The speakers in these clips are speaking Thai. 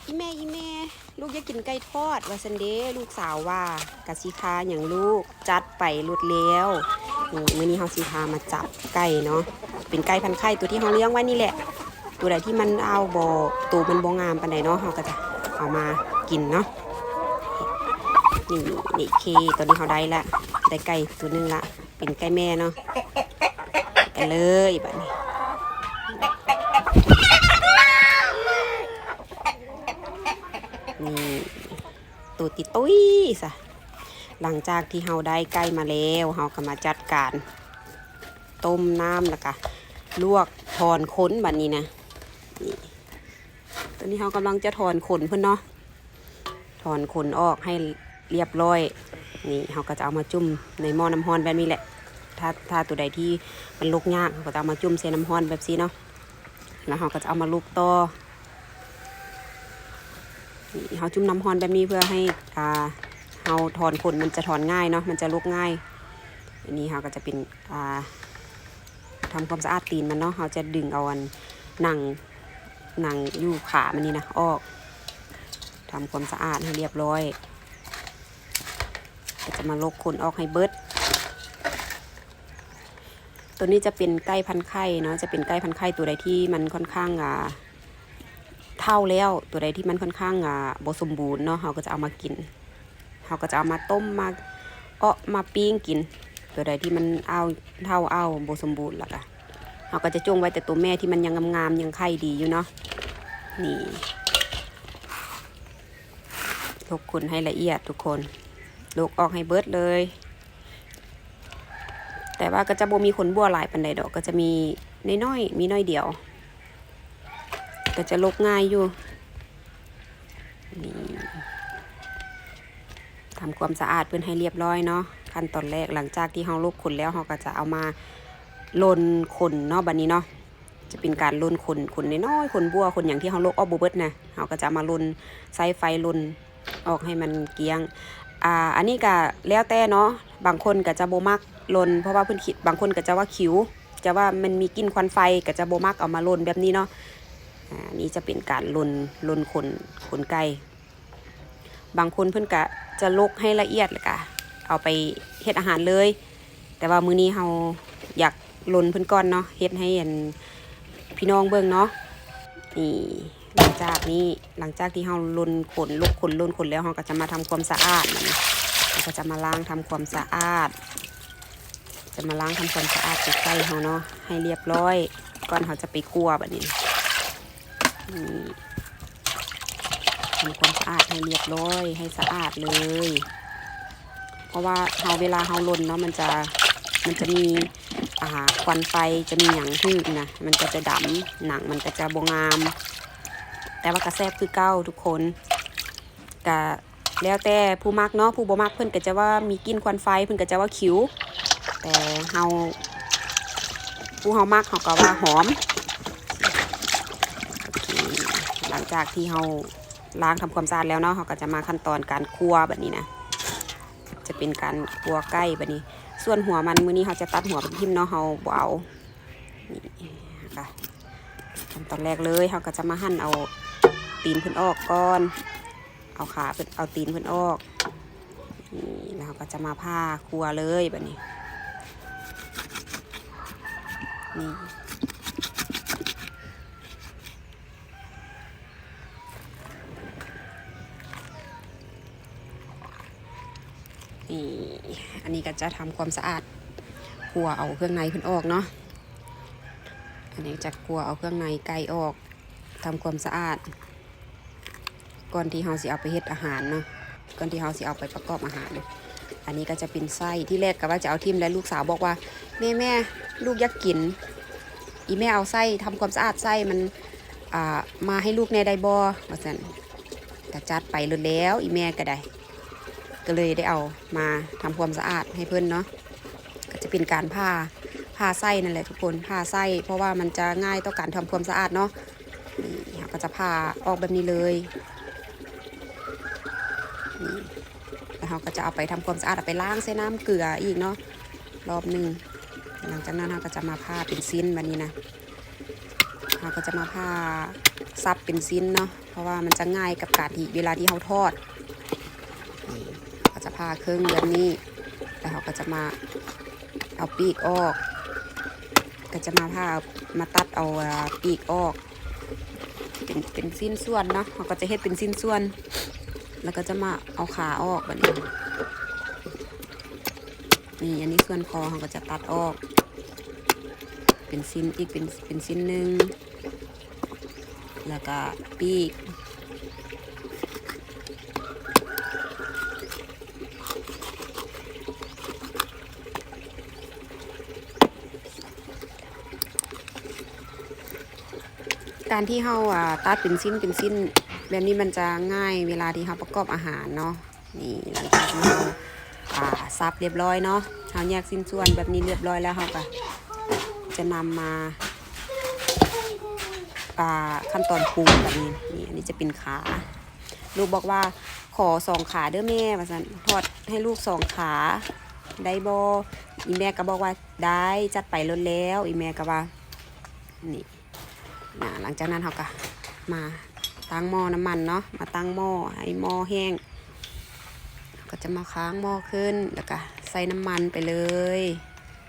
อีแม่ลูกอยากกินไก่ทอดว่าซันเดลูกสาวว่ากะสิคาอย่างลูกจัดไปรวดแล้วมื้อนี้เฮาสิพามาจับไก่เนาะเป็นไก่พันธุ์ไข่ตัวที่เฮาเลี้ยงไว้นี่แหละตัวใดที่มันเอาบ่ตัวมันบ่งามปานใดเนาะเฮาก็จะเอามากินเนาะนี่เคตัวนี้เฮาได้ละได้ไก่ตัวนึงละเป็นไก่แม่เนาะไปเลยบัดนี้นี่ตัวติตุ้ยซะหลังจากที่เฮาได้ไก่มาแล้วเฮาก็มาจัดการต้มน้ำแล้วก็ลวกถอนขนบัดนี้นะนี่ตอนนี้เฮากำลังจะถอนขนเพิ่นเนาะถอนขนออกให้เรียบร้อยนี่เฮาก็จะเอามาจุ่มในหม้อน้ำร้อนแบบนี้แหละถ้าตัวใดที่มันลุกยากเฮาก็จะเอามาจุ่มใส่น้ำร้อนแบบนี้เนาะแล้วเฮาก็จะเอามาลูกต่อเฮาจุ่มน้ำร้อนแบบนี้เพื่อให้เฮาถอนขนมันจะถอนง่ายเนาะมันจะลุกง่ายอันนี้เฮาก็จะเป็นทำความสะอาดตีนมันเนาะเฮาจะดึงเอาหนังอยู่ขามันนี่นะออกทำความสะอาดให้เรียบร้อยก็จะมาลกขนออกให้เบิดตัวนี้จะเป็นไก่พันธุ์ไข่เนาะจะเป็นไก่พันธุ์ไข่ตัวใดที่มันค่อนข้างเท่าแล้วตัวใดที่มันค่อนข้างบ่สมบูรณ์เนาะเราก็จะเอามากินเราก็จะเอามาต้มมามาปิ้งกินตัวใดที่มันเอาบ่สมบูรณ์แล้วก็เราก็จะจ้วงไว้แต่ตัวแม่ที่มันยังงามๆยังไข่ดีอยู่เนาะนี่ลกขนให้ละเอียดทุกคนลกออกให้เบิดเลยแต่ว่าก็จะบ่มีขนบัวหลายปานใดดอกก็จะมีน้อยๆมีน้อยเดียวก็จะลกง่ายอยู่นี่ทำความสะอาดเพื่อให้เรียบร้อยเนาะขั้นตอนแรกหลังจากที่เราลกขนแล้วเราก็จะเอามาลนขนเนาะบัดนี้เนาะจะเป็นการลนขนน้อยๆขนบัวขนอย่างที่เราลกออกบ่เบิดนะเราก็จะมาลนใช้ไฟลนออกให้มันเกลี้ยงอันนี้ก็แล้วแต่เนาะบางคนก็จะบ่มักลนเพราะว่าเพิ่นคิดบางคนก็จะว่าขิวจะว่ามันมีกลิ่นควันไฟก็จะบ่มักเอามาลนแบบนี้เนาะนี่จะเป็นการลนขนไก่บางคนเพิ่นก็จะลกให้ละเอียดเลยค่ะเอาไปเฮ็ดอาหารเลยแต่ว่ามื้อนี้เฮาอยากลนเพิ่นก่อนเนาะเฮ็ดให้พี่น้องเบิ่งเนาะนี่หลังจากที่เฮาลนขนลกขนแล้วเฮาก็จะมาทำความสะอาดมันเราก็จะมาล้างทำความสะอาดไก่เฮาเนาะให้เรียบร้อยก่อนเฮาจะไปคั่วบัดนี้ทำความสะอาดให้เรียบร้อยให้สะอาดเลยเพราะว่าเวลาเฮาลนเนาะมันจะมีควันไฟจะมีหยังฮึนะมันก็จะดำหนังมันก็จะบ่งามแต่ว่ากระแซบคือเก้าทุกคนก็แล้วแต่ผู้มักเนาะผู้บ่มักเพิ่นก็จะว่ามีกลิ่นควันไฟเพิ่นก็จะว่าขิวแต่ผู้เฮามักเขาก็ว่าหอมหลังจากที่เฮาล้างทำความสะอาดแล้วเนาะเขาก็จะมาขั้นตอนการคั่วแบบนี้นะจะเป็นการคั่วไก่แบบนี้ส่วนหัวมันมื้อนี้เขาจะตัดหัวเป็นทิ่มเนาะเขาบ่เอานี่ค่ะขั้นตอนแรกเลยเขาก็จะมาหั่นเอาตีนเพิ่นออกก่อนเอาขาเพิ่นเอาตีนเพิ่นออกนี่แล้วเขาก็จะมาผ่าคั่วเลยแบบนี้นี่อันนี้ก็จะทำความสะอาดคั่วเอาเครื่องในเพิ่นออกเนาะอันนี้จะคั่วเอาเครื่องในไก่ออกทำความสะอาดก่อนที่เราสิเอาไปเฮ็ดอาหารเนาะก่อนที่เราสิเอาไปประกอบอาหารอันนี้ก็จะเป็นไส้ที่แรกก็ว่าจะเอาทิ่มและลูกสาวบอกว่าแม่ลูกอยากกินอีแม่เอาไส้ทำความสะอาดไส้มันมาให้ลูกแน่ได้บ่ว่าซั่นก็จัดไปเลยแล้วอีแม่ก็เลยได้เอามาทำความสะอาดให้เพื่อนเนาะก็จะเป็นการผ่าไส้นั่นแหละทุกคนผ่าไส้เพราะว่ามันจะง่ายต่อการทำความสะอาดเนาะนี่ก็จะผ่าออกแบบนี้เลยนี่แล้วเราก็จะเอาไปทำความสะอาดเอาไปล้างใส่น้ำเกลืออีกเนาะรอบนึงหลังจากนั้นเราก็จะมาผ่าเป็นชิ้นแบบนี้นะเราก็จะมาผ่า ซับเป็นสิ้นเนาะเพราะว่ามันจะง่ายกับการที่เวลาที่เราทอดนี่ก็จะผ่าครึ่งแบบนี้แล้วเราก็จะมาเอาปีกออกก็จะมาผ่ามาตัดเอาปีกออกเป็นสิ้นส่วนเนาะเราก็จะเฮ็ดเป็นสิ้นส่วนแล้วก็จะมาเอาขาออกแบบนี้นี่อันนี้ส่วนคอเราก็จะตัดออกเป็นสิ้นอีกเป็นสิ้นหนึ่งแล้วก็ปีกการที่เราตัดเป็นสิ้นแบบนี้มันจะง่ายเวลาที่เราประกอบอาหารเนาะนี่หลังจากที่เราซับเรียบร้อยเนาะเราแยกสิ้นส่วนแบบนี้เรียบร้อยแล้วเราก็จะนำมาขั้นตอนปรุงแบบนี้นี่อันนี้จะเป็นขาลูกบอกว่าขอ2 ขาเด้อแม่ว่าซั่นทอดให้ลูก2 ขาได้บ่อีแม่ก็บอกว่าได้จัดไปลดแล้วอีแม่ก็ว่านี่หลังจากนั้นเราก็มาตั้งหม้อน้ำมันเนาะมาตั้งหม้อให้หม้อแห้งก็จะมาค้างหม้อขึ้นแล้วก็ใส่น้ำมันไปเลย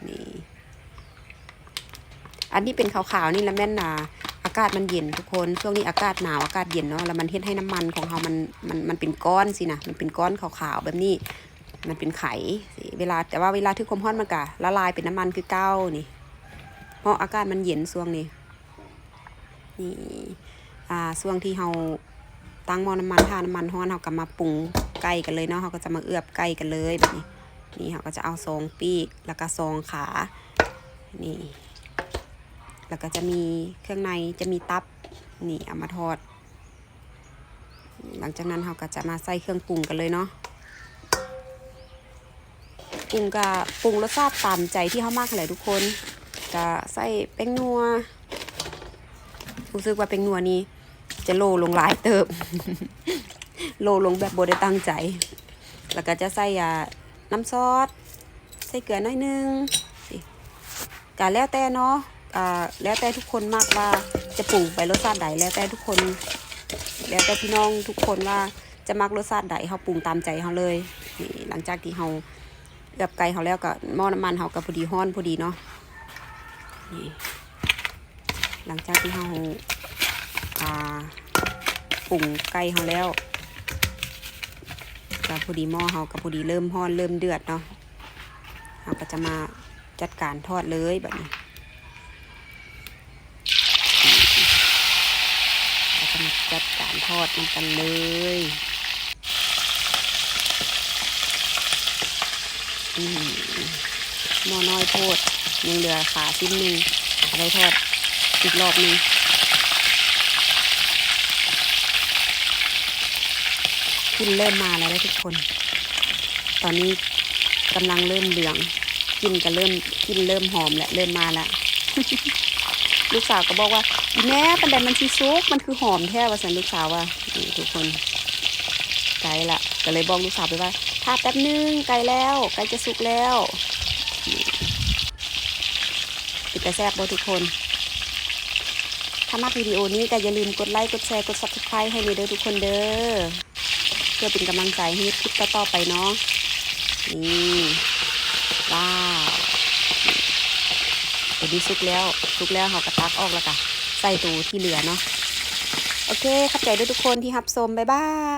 นี่อันที่เป็นขาวๆนี่ละแม่นอากาศมันเย็นทุกคนช่วงนี้อากาศหนาวอากาศเย็นเนาะแล้วมันเฮ็ดให้น้ำมันของเรามันเป็นก้อนสินะมันเป็นก้อนขาวๆแบบนี้มันเป็นไข่แต่ว่าเวลาที่ความร้อนมันก็ละลายเป็นน้ำมันคือเก้านี่เพราะอากาศมันเย็นช่วงนี้นี่ช่วงที่เราตั้งหม้อน้ำมันถ้าน้ำมันร้อนเราก็มาปรุงไก่กันเลยเนาะเราก็จะมาเอือบไก่กันเลยแบบนี้นี่เราก็จะเอา2 ปีกแล้วก็2 ขานี่แล้วก็จะมีเครื่องในจะมีตับนี่เอามาทอดหลังจากนั้นเราก็จะมาใส่เครื่องปรุงกันเลยเนาะปรุงรสชาติตามใจที่เขามากเลยทุกคนก็ใส่แป้งนัวรู้สึกว่าแป้งนัวนี้จะโลลงหลายเติบ โลลงแบบโบได้ตั้งใจแล้วก็จะใส่น้ำซอสใส่เกลือหน่อยนึงก็แล้วแต่เนาะแล้วแต่ทุกคนมากว่าจะปรุงไปรสชาติใดแล้วแต่ทุกคนแล้วแต่พี่น้องทุกคนว่าจะมักรสชาติใดเขาปรุงตามใจเขาเลยนี่หลังจากที่เขาเอือบไก่เขาแล้วก็หม้อน้ำมันเขาก็พอดีฮ้อนพอดีเนาะนี่หลังจากที่เขาปรุงไก่เขาแล้วก็พอดีหม้อเขาก็พอดีเริ่มฮ้อนเริ่มเดือดเนาะเราก็จะมาจัดการทอดเลยแบบนี้เราจะมาจัดการทอดมันกันเลยหม้อน้อยโพดยังเหลือขาชิ้นหนึ่งเอาไปทอดอีกรอบนึงกินเริ่มมาแล้วทุกคนตอนนี้กำลังเริ่มเหลืองกินเริ่มหอมและเริ่มมาแล้ว ลูกสาวก็บอกว่าแม่ปันใดมันชีซุกมันคือหอมแท้ว่าสันลูกสาวว่าทุกคนไกลละก็เลยบอกลูกสาวไปว่าถ้าแป๊บนึงไกลแล้วไกลจะสุกแล้วติดแต่แซ่บบ่ทุกคนถ้ามักวิดีโอนี้ก็อย่าลืมกดไลค์กดแชร์กด Subscribe ให้เด้อทุกคนเด้อเพื่อเป็นกำลังใจให้คลิปต่อไปเนาะนี่ว้าวเดี๋ยวนี้สุกแล้วเขากระตักออกแล้วค่ะใส่ตูที่เหลือเนาะโอเคขอบใจด้วยทุกคนที่รับชมบ๊ายบาย